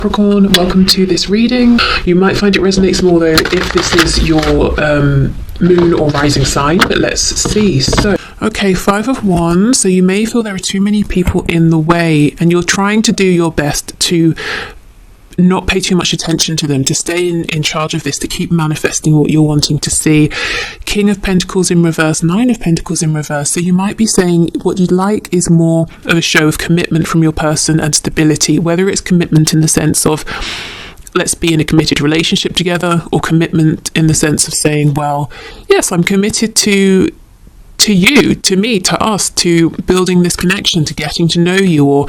Capricorn, welcome to this reading. You might find it resonates more though if this is your moon or rising sign, but let's see. So, okay, 5 of Wands. So you may feel there are too many people in the way and you're trying to do your best to not pay too much attention to them, to stay in charge of this, to keep manifesting what you're wanting to see. King of Pentacles in reverse, 9 of Pentacles in reverse. So you might be saying what you'd like is more of a show of commitment from your person and stability, whether it's commitment in the sense of let's be in a committed relationship together, or commitment in the sense of saying, well, yes, I'm committed to you, to me, to us, to building this connection, to getting to know you, or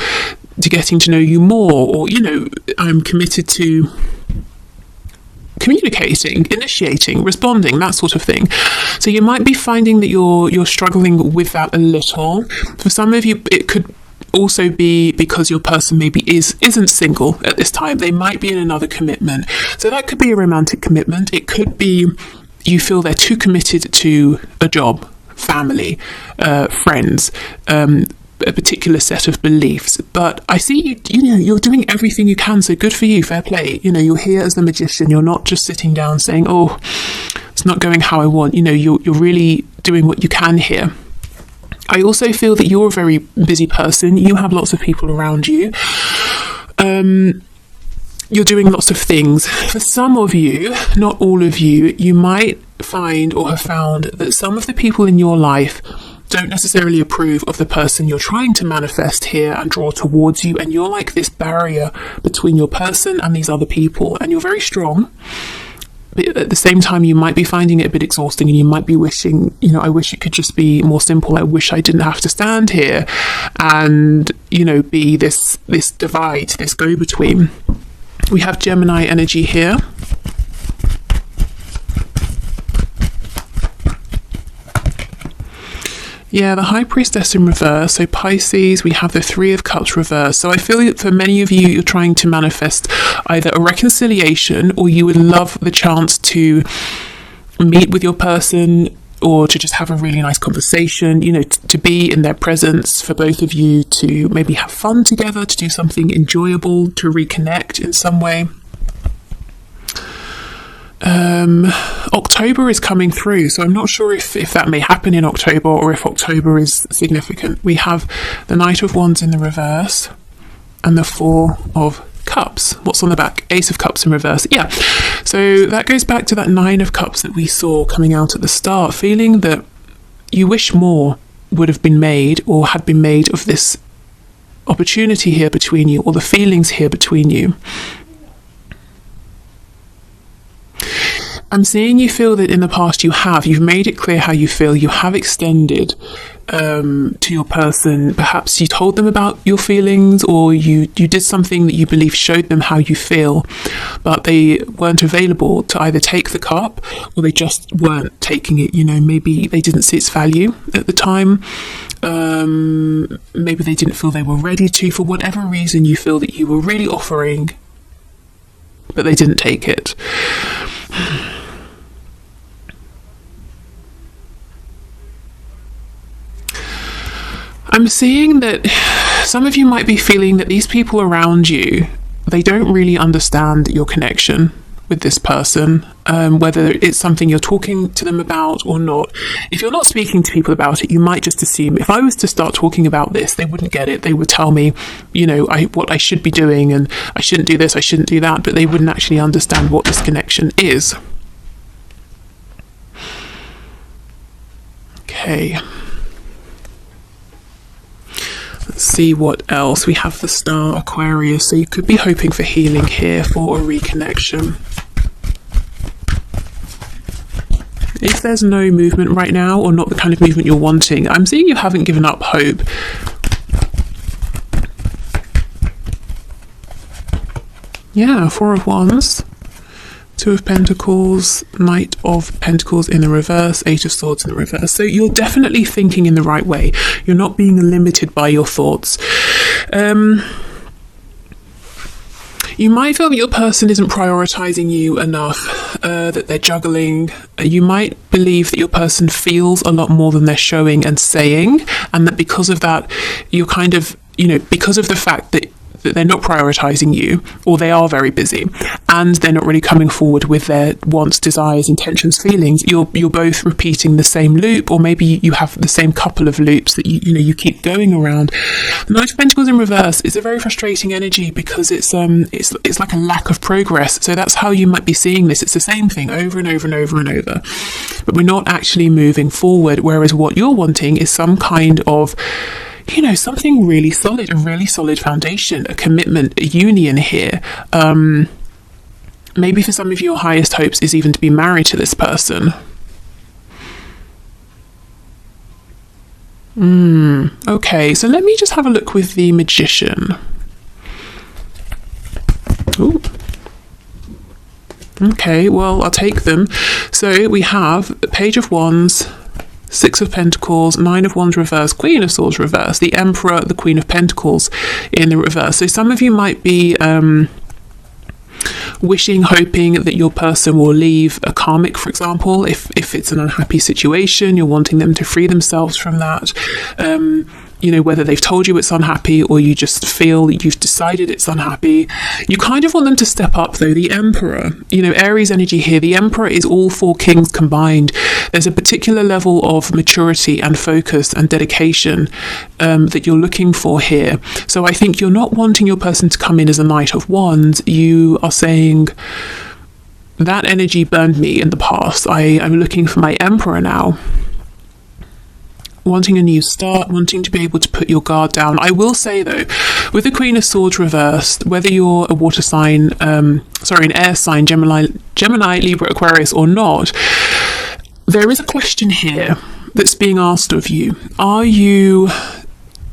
to getting to know you more, or, you know, I'm committed to communicating, initiating, responding, that sort of thing. So you might be finding that you're struggling with that a little. For some of you, it could also be because your person maybe isn't single at this time. They might be in another commitment. So that could be a romantic commitment. It could be you feel they're too committed to a job, family, friends, a particular set of beliefs. But I see you're doing everything you can, so good for you, fair play. You know, you're here as the magician. You're not just sitting down saying, oh, it's not going how I want. You know, you're really doing what you can here. I also feel that you're a very busy person. You have lots of people around you. You're doing lots of things. For some of you, not all of you, you might find or have found that some of the people in your life don't necessarily approve of the person you're trying to manifest here and draw towards you, and you're like this barrier between your person and these other people, and you're very strong, but at the same time you might be finding it a bit exhausting, and you might be wishing, you know, I wish it could just be more simple. I wish I didn't have to stand here and, you know, be this divide, this go-between. We have Gemini energy here. Yeah, the High Priestess in reverse. So Pisces, we have the 3 of Cups reverse. So I feel that for many of you, you're trying to manifest either a reconciliation, or you would love the chance to meet with your person, or to just have a really nice conversation, you know, to be in their presence, for both of you to maybe have fun together, to do something enjoyable, to reconnect in some way. October is coming through, so I'm not sure if that may happen in October, or if October is significant. We have the Knight of Wands in the reverse and the 4 of Cups. What's on the back? Ace of Cups in reverse. Yeah, so that goes back to that 9 of Cups that we saw coming out at the start, feeling that you wish more would have been made, or had been made, of this opportunity here between you, or the feelings here between you. I'm seeing you feel that in the past you've made it clear how you feel. You have extended to your person. Perhaps you told them about your feelings, or you did something that you believe showed them how you feel, but they weren't available to either take the cup, or they just weren't taking it. You know, maybe they didn't see its value at the time. Maybe they didn't feel they were ready to. For whatever reason, you feel that you were really offering, but they didn't take it. I'm seeing that some of you might be feeling that these people around you, they don't really understand your connection with this person, whether it's something you're talking to them about or not. If you're not speaking to people about it, you might just assume, if I was to start talking about this, they wouldn't get it. They would tell me, you know, what I should be doing, and I shouldn't do this, I shouldn't do that, but they wouldn't actually understand what this connection is. Okay. Let's see what else. We have the Star, Aquarius, so you could be hoping for healing here, for a reconnection. If there's no movement right now, or not the kind of movement you're wanting, I'm seeing you haven't given up hope. Yeah, 4 of Wands, 2 of Pentacles, Knight of Pentacles in the reverse, 8 of Swords in the reverse. So you're definitely thinking in the right way. You're not being limited by your thoughts. You might feel that your person isn't prioritizing you enough, that they're juggling. You might believe that your person feels a lot more than they're showing and saying, and that because of that, you're kind of, you know, because of the fact that that they're not prioritizing you, or they are very busy, and they're not really coming forward with their wants, desires, intentions, feelings. You're both repeating the same loop, or maybe you have the same couple of loops that you keep going around. The Knight of Pentacles in reverse is a very frustrating energy because it's like a lack of progress. So that's how you might be seeing this. It's the same thing over and over and over and over, but we're not actually moving forward. Whereas what you're wanting is some kind of, something really solid, a really solid foundation, a commitment, a union here. Maybe for some of you, your highest hopes is even to be married to this person. Okay, so let me just have a look with the Magician. Ooh. Okay, well, I'll take them. So we have Page of Wands, Six of Pentacles, Nine of Wands reverse, Queen of Swords reverse, the Emperor, the Queen of Pentacles in the reverse. So some of you might be wishing, hoping that your person will leave a karmic, for example. If it's an unhappy situation, you're wanting them to free themselves from that. Whether they've told you it's unhappy or you just feel you've decided it's unhappy. You kind of want them to step up, though. The Emperor, Aries energy here. The Emperor is all four kings combined. There's a particular level of maturity and focus and dedication that you're looking for here. So I think you're not wanting your person to come in as a Knight of Wands. You are saying, that energy burned me in the past. I'm looking for my Emperor now. Wanting a new start, wanting to be able to put your guard down. I will say, though, with the Queen of Swords reversed, whether you're a water sign, an air sign, Gemini, Libra, Aquarius or not, there is a question here that's being asked of you. Are you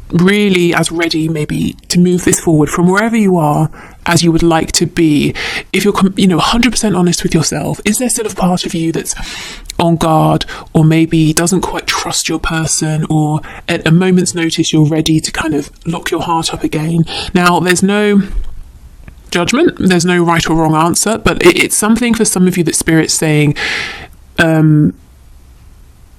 really as ready maybe to move this forward from wherever you are as you would like to be? If you're 100% honest with yourself, is there still a part of you that's on guard, or maybe doesn't quite trust your person, or at a moment's notice you're ready to kind of lock your heart up again? Now, there's no judgment, there's no right or wrong answer, but it's something for some of you that Spirit's saying,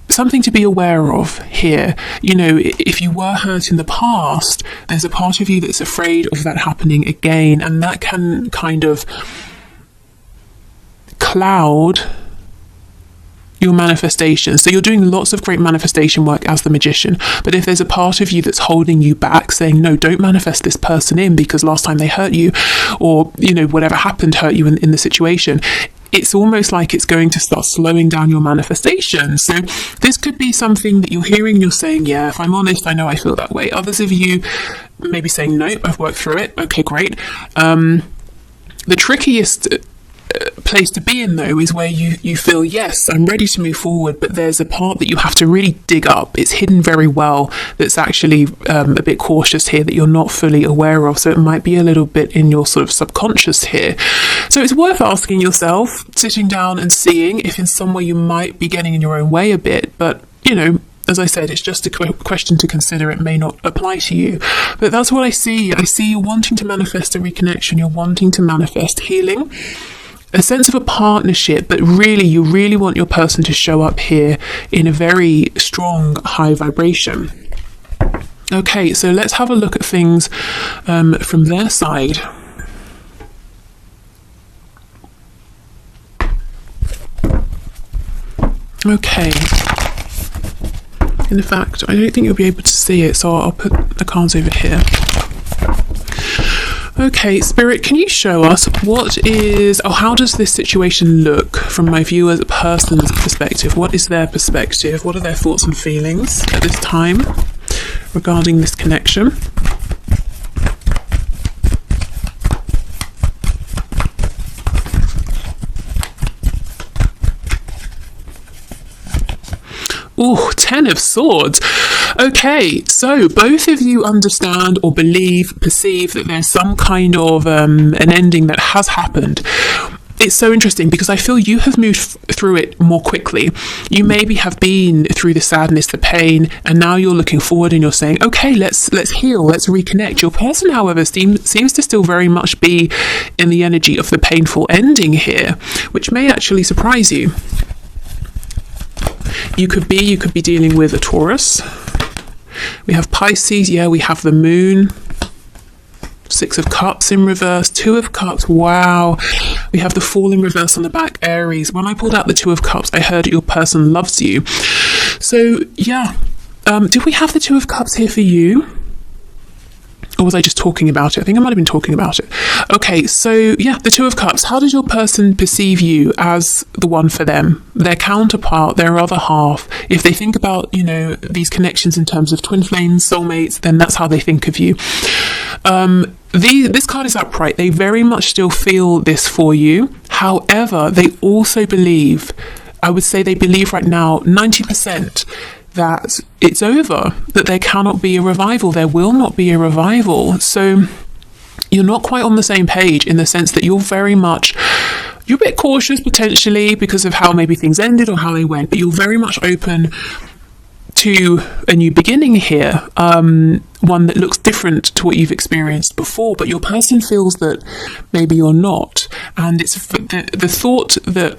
something to be aware of here. If you were hurt in the past, there's a part of you that's afraid of that happening again, and that can kind of cloud your manifestation. So you're doing lots of great manifestation work as the Magician, but if there's a part of you that's holding you back, saying, no, don't manifest this person in because last time they hurt you, or whatever happened hurt you in the situation, it's almost like it's going to start slowing down your manifestation. So this could be something that you're hearing, you're saying, yeah, if I'm honest, I know I feel that way. Others of you maybe saying, no, I've worked through it. Okay, great. The trickiest place to be in, though, is where you feel, yes, I'm ready to move forward, but there's a part that you have to really dig up. It's hidden very well, that's actually a bit cautious here, that you're not fully aware of. So it might be a little bit in your sort of subconscious here. So it's worth asking yourself, sitting down and seeing if in some way you might be getting in your own way a bit. But as I said, it's just a question to consider. It may not apply to you, but that's what I see. I see you wanting to manifest a reconnection. You're wanting to manifest healing, a sense of a partnership, but really, you really want your person to show up here in a very strong, high vibration. Okay, so let's have a look at things from their side. Okay. In fact, I don't think you'll be able to see it, so I'll put the cards over here. Okay, Spirit, can you show us how does this situation look from my viewer's person's perspective? What is their perspective? What are their thoughts and feelings at this time regarding this connection? Oh, 10 of Swords. Okay, so both of you understand or perceive that there's some kind of an ending that has happened. It's so interesting because I feel you have moved through it more quickly. You maybe have been through the sadness, the pain, and now you're looking forward and you're saying, okay, let's heal, let's reconnect. Your person, however, seems to still very much be in the energy of the painful ending here, which may actually surprise you. You could be dealing with a Taurus. We have Pisces, we have the moon. Six of Cups in reverse, Two of Cups. Wow. We have the Fool in reverse on the back, Aries. When I pulled out the Two of Cups, I heard your person loves you. So, yeah. Did we have the Two of Cups here for you? Or was I just talking about it? I think I might have been talking about it. Okay, so yeah, the Two of Cups. How does your person perceive you as the one for them? Their counterpart, their other half. If they think about, you know, these connections in terms of twin flames, soulmates, then that's how they think of you. This card is upright. They very much still feel this for you. However, they also believe, I would say they believe right now, 90%, that it's over, that there cannot be a revival, there will not be a revival. So you're not quite on the same page in the sense that you're a bit cautious potentially because of how maybe things ended or how they went, but you're very much open to a new beginning here, one that looks different to what you've experienced before, but your person feels that maybe you're not. And it's the thought that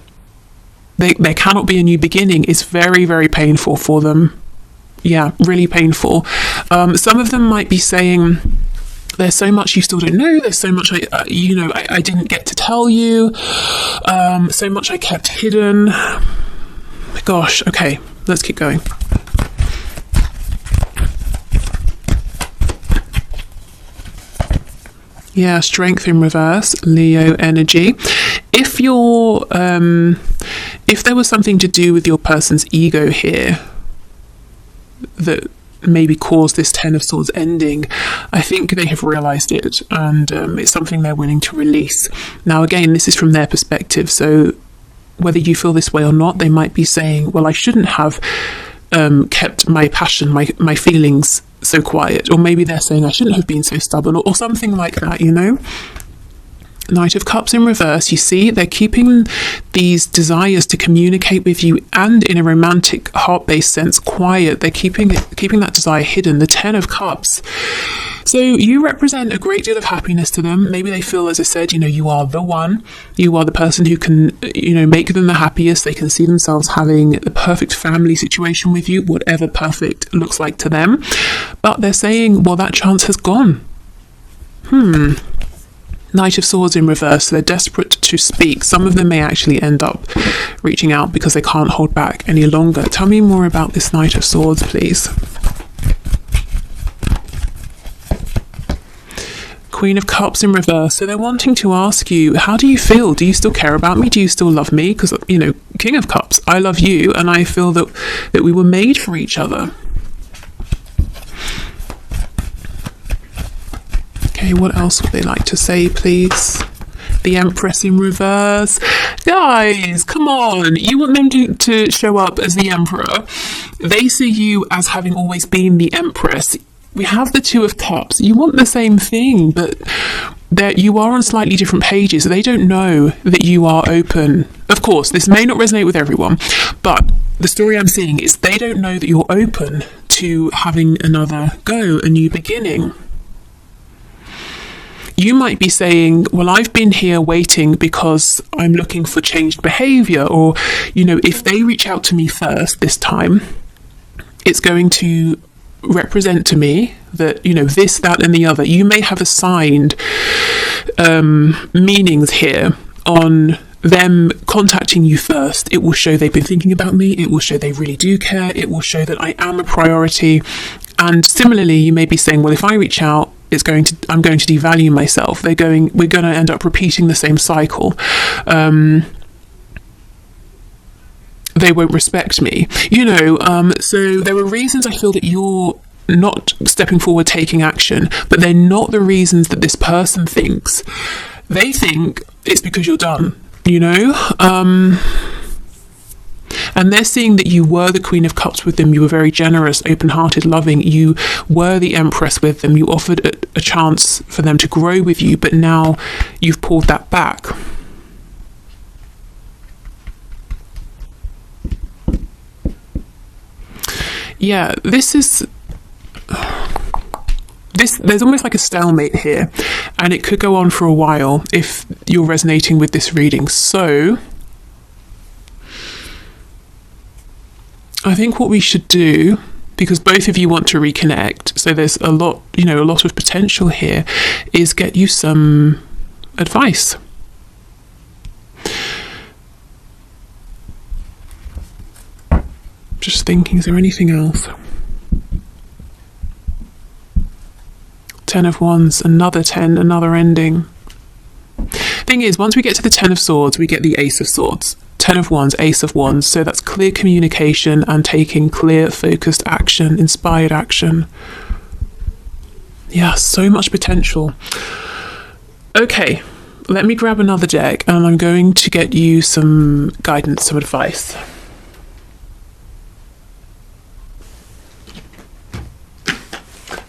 there cannot be a new beginning is very, very painful for them. Yeah, really painful. Some of them might be saying, there's so much you still don't know. There's so much I didn't get to tell you. So much I kept hidden. Gosh, okay, let's keep going. Yeah, Strength in reverse, Leo energy. If there was something to do with your person's ego here that maybe caused this Ten of Swords ending, I think they have realised it, and it's something they're willing to release. Now, again, this is from their perspective, so whether you feel this way or not, they might be saying, well, I shouldn't have kept my passion, my feelings so quiet, or maybe they're saying I shouldn't have been so stubborn, or something like that, you know. Knight of Cups in reverse, you see, they're keeping these desires to communicate with you and in a romantic, heart-based sense quiet. They're keeping that desire hidden. The Ten of Cups. So you represent a great deal of happiness to them. Maybe they feel, as I said, you are the one. You are the person who can, make them the happiest. They can see themselves having the perfect family situation with you, whatever perfect looks like to them. But they're saying, well, that chance has gone. Knight of Swords in reverse, they're desperate to speak. Some of them may actually end up reaching out because they can't hold back any longer. Tell me more about this Knight of Swords, please. Queen of Cups in reverse, so they're wanting to ask you, how do you feel? Do you still care about me? Do you still love me? Because, King of Cups, I love you, and I feel that we were made for each other. Okay, what else would they like to say, please? The Empress in reverse. Guys, come on. You want them to show up as the Emperor. They see you as having always been the Empress. We have the Two of Cups. You want the same thing, but you are on slightly different pages. They don't know that you are open. Of course, this may not resonate with everyone, but the story I'm seeing is they don't know that you're open to having another go, a new beginning. You might be saying, well, I've been here waiting because I'm looking for changed behaviour, or, if they reach out to me first this time, it's going to represent to me that, this, that and the other. You may have assigned meanings here on them contacting you first. It will show they've been thinking about me. It will show they really do care. It will show that I am a priority. And similarly, you may be saying, well, if I reach out, I'm going to devalue myself. We're going to end up repeating the same cycle. They won't respect me. So there are reasons I feel that you're not stepping forward, taking action, but they're not the reasons that this person thinks. They think it's because you're done, and they're seeing that you were the Queen of Cups with them. You were very generous, open-hearted, loving. You were the Empress with them. You offered a chance for them to grow with you, but now you've pulled that back. Yeah, there's almost like a stalemate here, and it could go on for a while if you're resonating with this reading. So I think what we should do, because both of you want to reconnect. So there's a lot, a lot of potential here, is get you some advice. Just thinking, is there anything else? 10 of Wands, another 10, another ending. Thing is, once we get to the 10 of Swords, we get the Ace of Swords. 10 of Wands, Ace of Wands. So that's clear communication and taking clear, focused action, inspired action. Yeah, so much potential. Okay, let me grab another deck and I'm going to get you some guidance, some advice.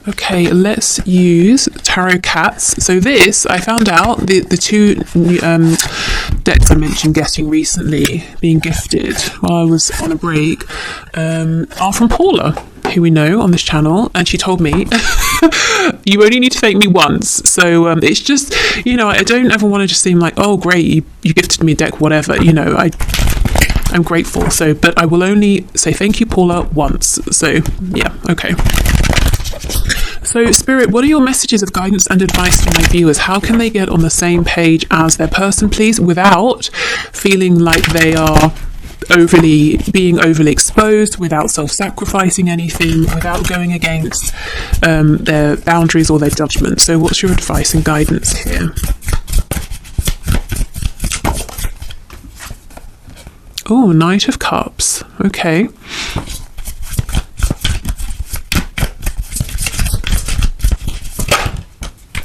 Okay, let's use Tarot Cats. So this, I found out, the two decks I mentioned getting recently, being gifted while I was on a break, are from Paula, who we know on this channel, and she told me, you only need to thank me once. So it's just, I don't ever want to just seem like, oh great, you gifted me a deck, whatever, I'm grateful. So, but I will only say thank you, Paula, once. So yeah, okay. So, Spirit, what are your messages of guidance and advice for my viewers? How can they get on the same page as their person, please, without feeling like they are being overly exposed, without self-sacrificing anything, without going against their boundaries or their judgment? So what's your advice and guidance here? Oh, Knight of Cups. Okay.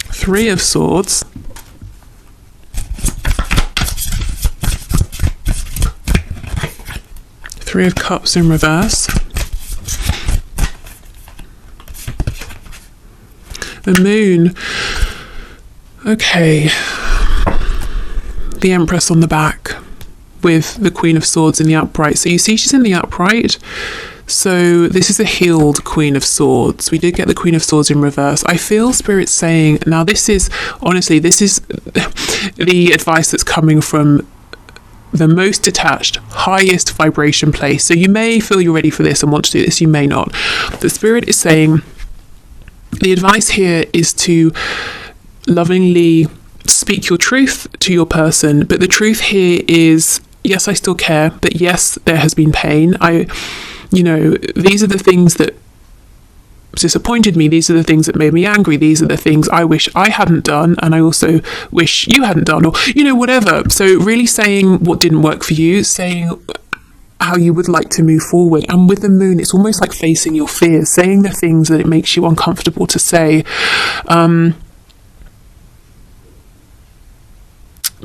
Three of Swords. Three of Cups in reverse. The Moon. Okay. The Empress on the back with the Queen of Swords in the upright. So you see she's in the upright. So this is a healed Queen of Swords. We did get the Queen of Swords in reverse. I feel Spirit saying, now this is, honestly, this is the advice that's coming from the most detached, highest vibration place. So you may feel you're ready for this and want to do this, you may not. The Spirit is saying, the advice here is to lovingly speak your truth to your person, but the truth here is, yes, I still care, but yes, there has been pain. These are the things that disappointed me. These are the things that made me angry. These are the things I wish I hadn't done, and I also wish you hadn't done, or whatever. So really saying what didn't work for you, saying how you would like to move forward. And with the Moon, it's almost like facing your fears, saying the things that it makes you uncomfortable to say.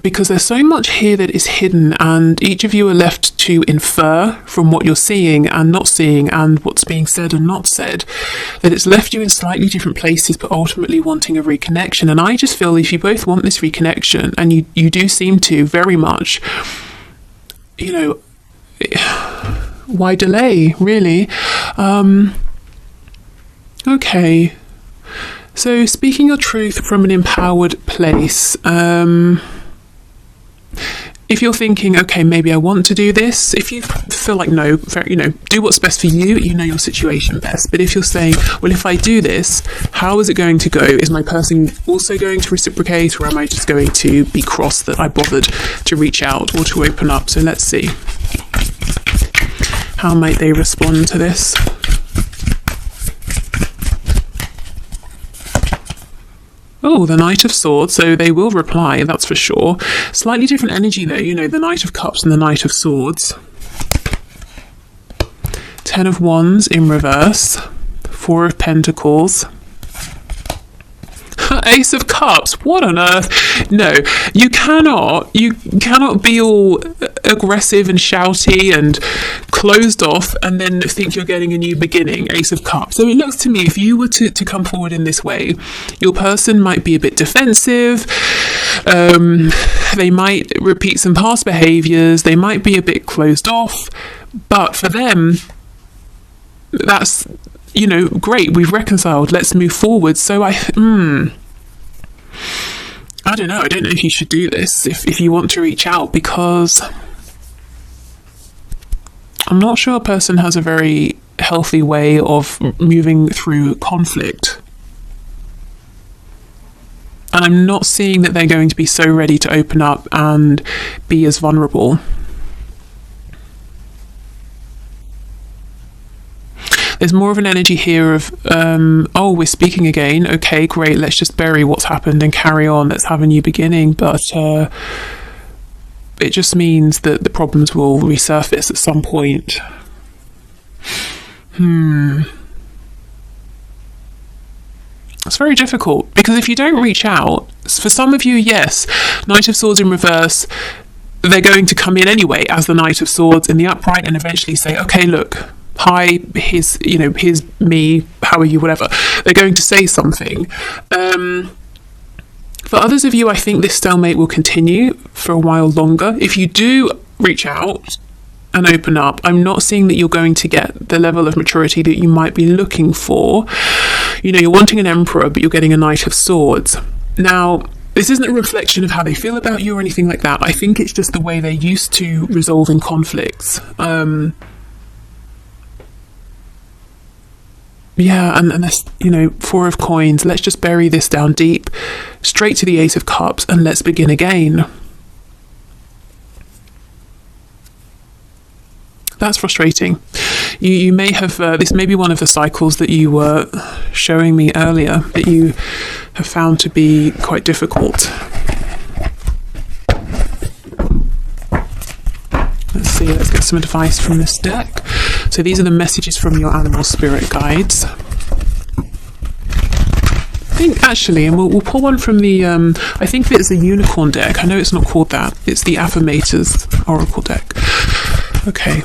Because there's so much here that is hidden, and each of you are left to infer from what you're seeing and not seeing and what's being said and not said, that it's left you in slightly different places but ultimately wanting a reconnection. And I just feel if you both want this reconnection, and you do seem to very much, why delay, really? Okay. So speaking your truth from an empowered place, if you're thinking, okay, maybe I want to do this, if you feel like no, do what's best for you, your situation best. But if you're saying, well, if I do this, how is it going to go? Is my person also going to reciprocate, or am I just going to be cross that I bothered to reach out or to open up? So let's see. How might they respond to this? Oh, the Knight of Swords, so they will reply, that's for sure. Slightly different energy though, the Knight of Cups and the Knight of Swords. 10 of Wands in reverse. 4 of Pentacles. Ace of Cups, what on earth? No, you cannot be all aggressive and shouty and closed off and then think you're getting a new beginning. Ace of Cups. So it looks to me, if you were to come forward in this way, your person might be a bit defensive, they might repeat some past behaviours, they might be a bit closed off, but for them, that's, great, we've reconciled, let's move forward. So I don't know if you should do this, if you want to reach out, because I'm not sure a person has a very healthy way of moving through conflict. And I'm not seeing that they're going to be so ready to open up and be as vulnerable. There's more of an energy here of, oh, we're speaking again. Okay, great. Let's just bury what's happened and carry on. Let's have a new beginning. But it just means that the problems will resurface at some point. It's very difficult, because if you don't reach out, for some of you, yes, Knight of Swords in reverse, they're going to come in anyway as the Knight of Swords in the upright and eventually say, okay, look, hi, here's me, how are you, whatever. They're going to say something. For others of you, I think this stalemate will continue for a while longer. If you do reach out and open up, I'm not seeing that you're going to get the level of maturity that you might be looking for. You're wanting an Emperor, but you're getting a Knight of Swords. Now, this isn't a reflection of how they feel about you or anything like that. I think it's just the way they're used to resolving conflicts. Yeah, and this, Four of Coins. Let's just bury this down deep, straight to the Ace of Cups, and let's begin again. That's frustrating. You may have, this may be one of the cycles that you were showing me earlier, that you have found to be quite difficult. Let's see, let's get some advice from this deck. So these are the messages from your animal spirit guides. I think actually, and we'll pull one from the, I think it's a unicorn deck. I know it's not called that. It's the Affirmators Oracle deck. Okay.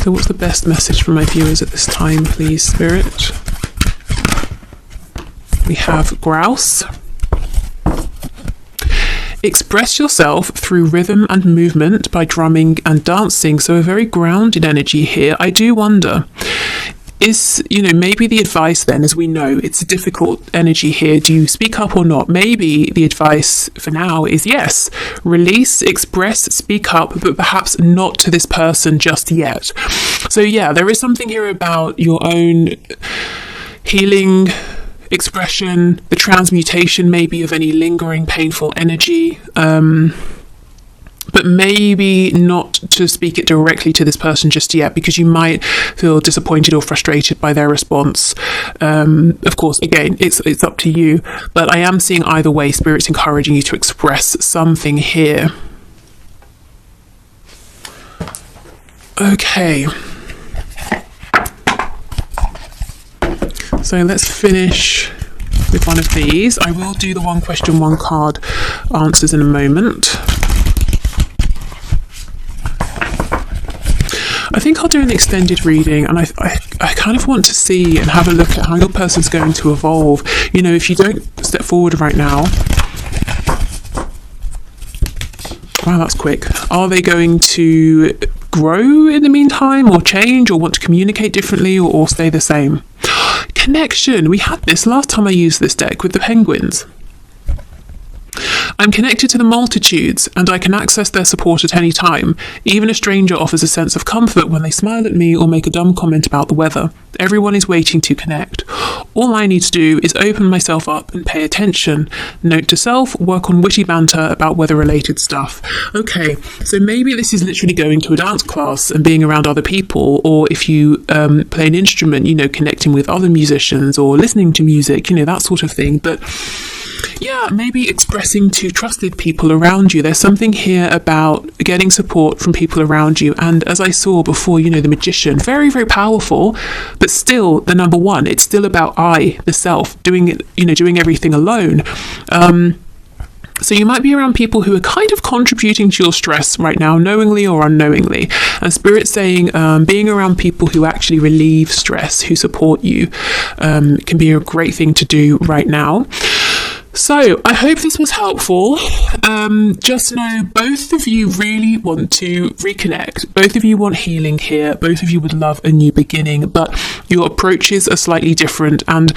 So what's the best message for my viewers at this time, please, Spirit? We have Grouse. Express yourself through rhythm and movement by drumming and dancing. So a very grounded energy here. I do wonder, is, maybe the advice then, as we know, it's a difficult energy here. Do you speak up or not? Maybe the advice for now is yes, release, express, speak up, but perhaps not to this person just yet. So yeah, there is something here about your own healing, expression, the transmutation maybe of any lingering painful energy, but maybe not to speak it directly to this person just yet, because you might feel disappointed or frustrated by their response. Of course, again, it's up to you, but I am seeing either way, Spirit's encouraging you to express something here. Okay. So let's finish with one of these. I will do the one question, one card answers in a moment. I think I'll do an extended reading, and I kind of want to see and have a look at how your person's going to evolve. If you don't step forward right now, wow, that's quick. Are they going to grow in the meantime, or change, or want to communicate differently, or stay the same? Connection. We had this last time I used this deck with the penguins. I'm connected to the multitudes, and I can access their support at any time. Even a stranger offers a sense of comfort when they smile at me or make a dumb comment about the weather. Everyone is waiting to connect. All I need to do is open myself up and pay attention. Note to self, work on witty banter about weather-related stuff. Okay, so maybe this is literally going to a dance class and being around other people, or if you play an instrument, connecting with other musicians or listening to music, that sort of thing. But yeah, maybe expressing to trusted people around you. There's something here about getting support from people around you. And as I saw before, the magician, very, very powerful, but still the number one. It's still about the self, doing it, doing everything alone. So you might be around people who are kind of contributing to your stress right now, knowingly or unknowingly. And Spirit's saying being around people who actually relieve stress, who support you, can be a great thing to do right now. So I hope this was helpful. Just know both of you really want to reconnect. Both of you want healing here. Both of you would love a new beginning, but your approaches are slightly different. And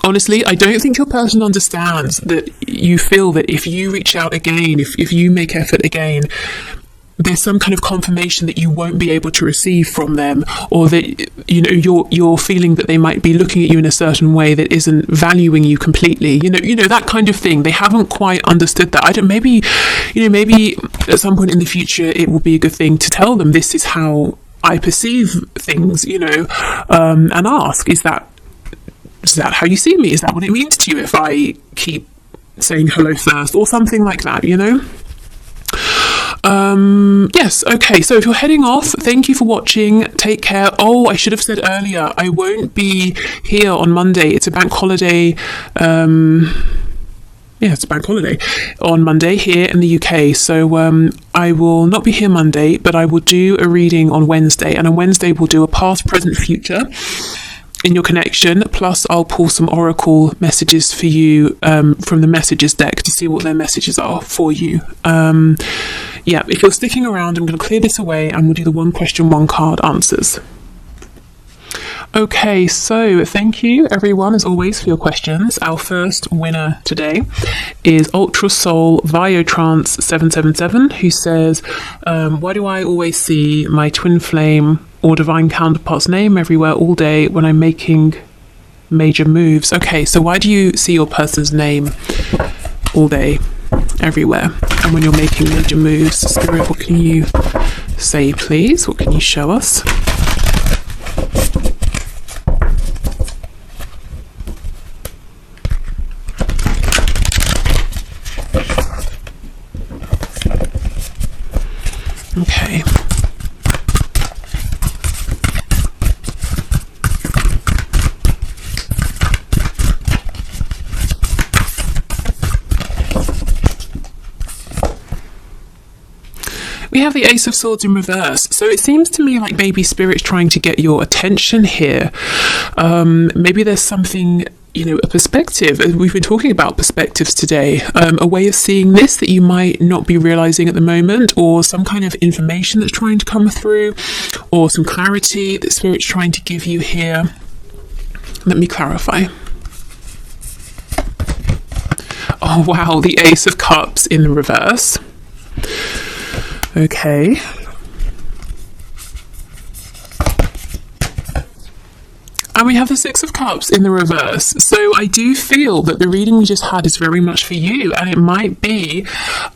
honestly, I don't think your person understands that you feel that if you reach out again, if you make effort again, there's some kind of confirmation that you won't be able to receive from them, or that, you know, you're feeling that they might be looking at you in a certain way that isn't valuing you completely, you know, that kind of thing. They haven't quite understood that. maybe at some point in the future it will be a good thing to tell them, this is how I perceive things, you know, and ask, is that how you see me? Is that what it means to you if I keep saying hello first, or something like that, you know? Yes, okay, so if you're heading off, thank you for watching. Take care. Oh, I should have said earlier, I won't be here on Monday. It's a bank holiday. It's a bank holiday on Monday here in the UK. So I will not be here Monday, but I will do a reading on Wednesday. And on Wednesday, we'll do a past, present, future in your connection. Plus, I'll pull some oracle messages for you from the messages deck to see what their messages are for you. Yeah, if you're sticking around, I'm going to clear this away and we'll do the one question, one card answers. Okay, so thank you everyone as always for your questions. Our first winner today is Ultra Soul Viotrance 777, who says, why do I always see my twin flame or divine counterpart's name everywhere all day when I'm making major moves? Okay, so why do you see your person's name all day everywhere and when you're making major moves? Spirit, what can you say, please? What can you show us? Okay. We have the Ace of Swords in reverse. So it seems to me like maybe Spirit's trying to get your attention here. Maybe there's something, you know, a perspective. We've been talking about perspectives today. A way of seeing this that you might not be realizing at the moment, or some kind of information that's trying to come through, or some clarity that Spirit's trying to give you here. Let me clarify. Oh, wow, the Ace of Cups in the reverse. Okay. And we have the Six of Cups in the reverse. So I do feel that the reading we just had is very much for you. And it might be,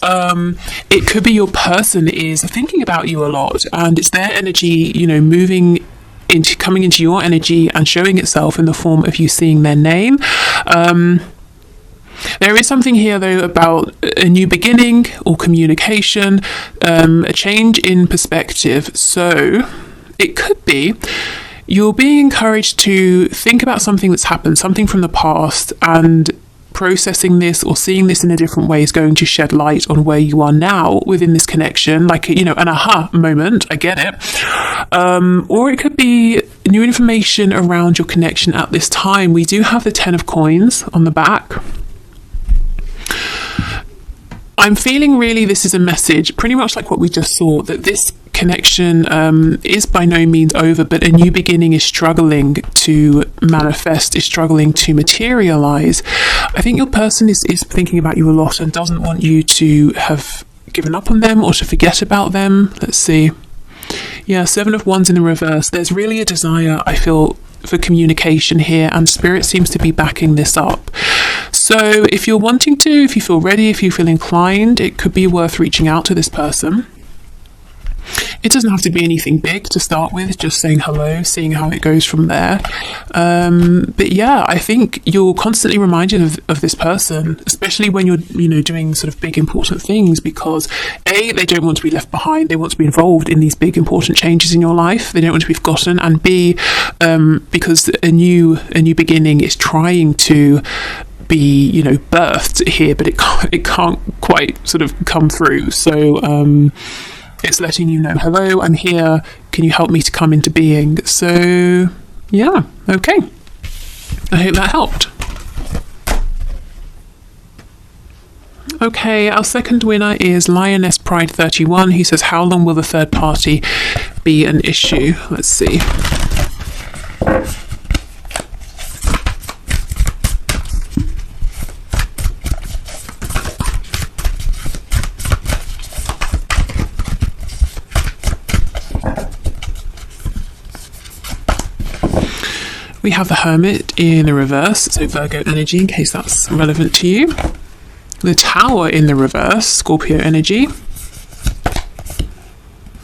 it could be your person is thinking about you a lot. And it's their energy, you know, coming into your energy and showing itself in the form of you seeing their name. There is something here, though, about a new beginning or communication, a change in perspective. So it could be you're being encouraged to think about something that's happened, something from the past, and processing this or seeing this in a different way is going to shed light on where you are now within this connection, like, you know, an aha moment. I get it. Or it could be new information around your connection at this time. We do have the 10 of Coins on the back. I'm feeling really this is a message, pretty much like what we just saw, that this connection is by no means over, but a new beginning is struggling to manifest, is struggling to materialize. I think your person is thinking about you a lot and doesn't want you to have given up on them or to forget about them. Let's see. Yeah, Seven of Wands in the reverse. There's really a desire, I feel, for communication here, and Spirit seems to be backing this up. So if you're wanting to, if you feel ready, if you feel inclined, it could be worth reaching out to this person. It doesn't have to be anything big to start with, just saying hello, seeing how it goes from there. But yeah, I think you're constantly reminded of this person, especially when you're, you know, doing sort of big important things, because A, they don't want to be left behind, they want to be involved in these big important changes in your life, they don't want to be forgotten, and B, because a new beginning is trying to be, you know, birthed here, but it can't quite sort of come through. So it's letting you know, hello, I'm here, can you help me to come into being? So yeah, okay, I hope that helped. Okay, our second winner is Lioness Pride 31, who says, how long will the third party be an issue? Let's see. We have the Hermit in the reverse, so Virgo energy, in case that's relevant to you. The Tower in the reverse, Scorpio energy.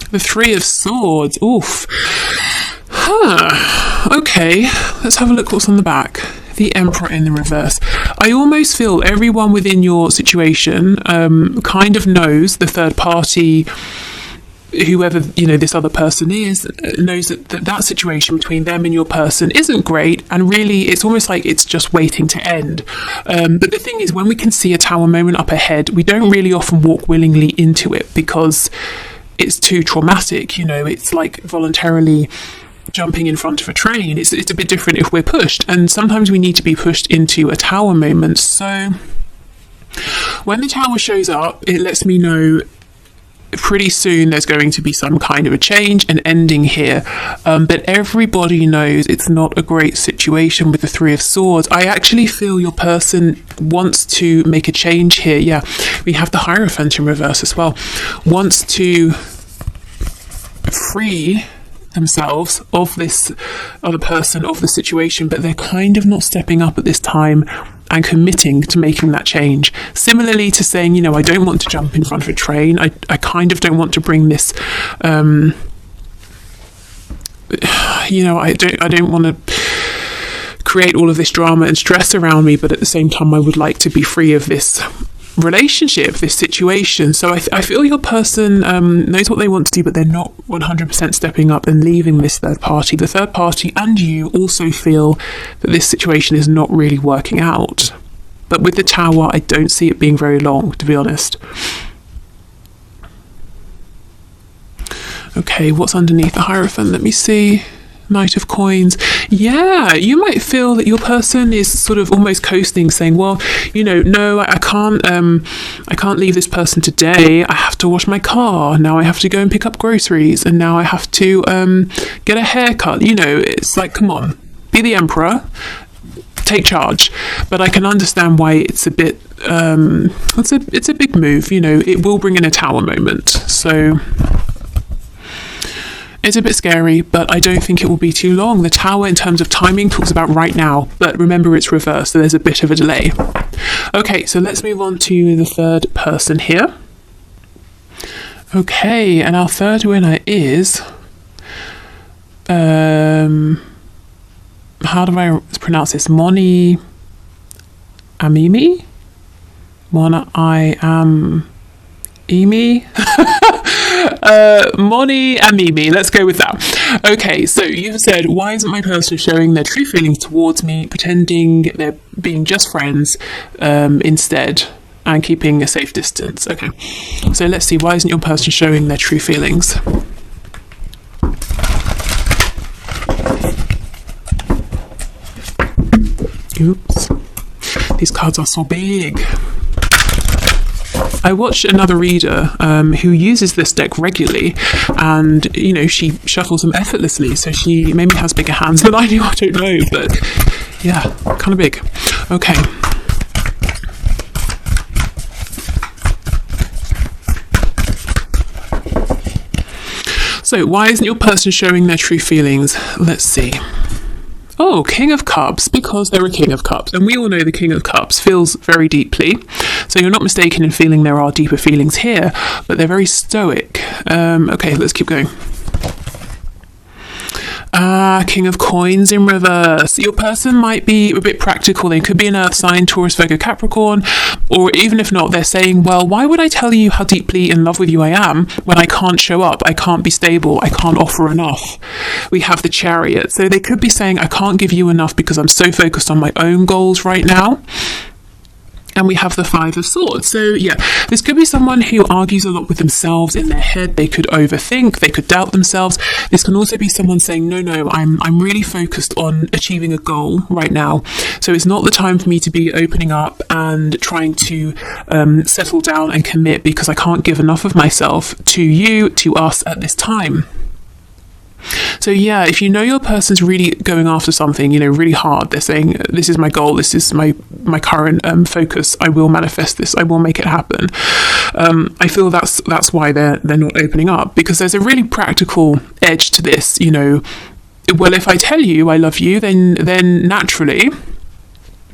The Three of Swords, oof. Okay, let's have a look what's on the back. The Emperor in the reverse. I almost feel everyone within your situation kind of knows, the third party, whoever this other person is, knows that situation between them and your person isn't great, and really it's almost like it's just waiting to end. But the thing is, when we can see a Tower moment up ahead, we don't really often walk willingly into it because it's too traumatic. It's like voluntarily jumping in front of a train. It's a bit different if we're pushed, and sometimes we need to be pushed into a Tower moment. So when the Tower shows up, it lets me know pretty soon there's going to be some kind of a change and ending here, but everybody knows it's not a great situation with the Three of Swords. I actually feel your person wants to make a change here. Yeah, we have the Hierophant in reverse as well. Wants to free themselves of this other person, of the situation, but they're kind of not stepping up at this time and committing to making that change. Similarly to saying, I don't want to jump in front of a train. I kind of don't want to bring this, I don't want to create all of this drama and stress around me, but at the same time, I would like to be free of this relationship, this situation. So I feel your person knows what they want to do, but they're not 100% stepping up and leaving this third party. The third party and you also feel that this situation is not really working out. But with the Tower, I don't see it being very long, to be honest. Okay, what's underneath the Hierophant? Let me see. Knight of Coins. Yeah, you might feel that your person is sort of almost coasting, saying, well, no, I can't leave this person today. I have to wash my car. Now I have to go and pick up groceries, and now I have to get a haircut. It's like, come on, be the Emperor, take charge. But I can understand why it's a bit it's a big move. It will bring in a Tower moment. So it's a bit scary, but I don't think it will be too long. The Tower, in terms of timing, talks about right now, but remember it's reversed, so there's a bit of a delay. Okay, so let's move on to the third person here. Okay, and our third winner is... how do I pronounce this? Moni Amimi? Mona I am... Emi? Moni and Mimi, let's go with that. Okay, so you've said, why isn't my person showing their true feelings towards me, pretending they're being just friends instead, and keeping a safe distance? Okay, so let's see, why isn't your person showing their true feelings? Oops, these cards are so big. I watched another reader who uses this deck regularly, and she shuffles them effortlessly, so she maybe has bigger hands than I do. I don't know, but yeah, kind of big. Okay. So why isn't your person showing their true feelings? Let's see. Oh, King of Cups, because they're a King of Cups. And we all know the King of Cups feels very deeply. So you're not mistaken in feeling there are deeper feelings here, but they're very stoic. Okay, let's keep going. King of Coins in reverse. Your person might be a bit practical. They could be an earth sign, Taurus, Virgo, Capricorn, or even if not, they're saying, well, why would I tell you how deeply in love with you I am when I can't show up, I can't be stable, I can't offer enough? We have the Chariot. So they could be saying, I can't give you enough because I'm so focused on my own goals right now. And we have the Five of Swords. So yeah, this could be someone who argues a lot with themselves in their head. They could overthink, they could doubt themselves. This can also be someone saying, no, I'm really focused on achieving a goal right now. So it's not the time for me to be opening up and trying to settle down and commit because I can't give enough of myself to you, to us at this time. So yeah, if you know your person's really going after something, really hard, they're saying, this is my goal, this is my current focus, I will manifest this, I will make it happen. I feel that's why they're not opening up, because there's a really practical edge to this. well, if I tell you I love you, then naturally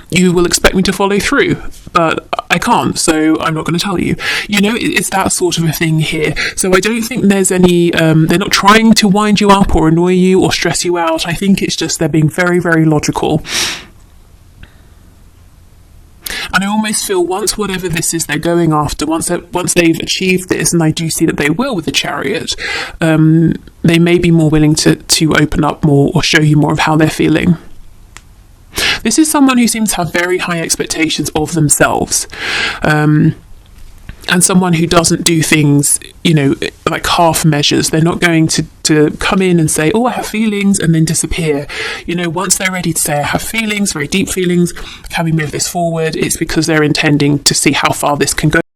you will expect me to follow through, but I can't, so I'm not going to tell you. You know, it's that sort of a thing here. So I don't think there's any, they're not trying to wind you up or annoy you or stress you out. I think it's just they're being very, very logical. And I almost feel once whatever this is they're going after, once they've achieved this, and I do see that they will with the Chariot, they may be more willing to open up more or show you more of how they're feeling. This is someone who seems to have very high expectations of themselves, and someone who doesn't do things, you know, like half measures. They're not going to come in and say, oh, I have feelings, and then disappear. You know, once they're ready to say, I have feelings, very deep feelings, can we move this forward? It's because they're intending to see how far this can go.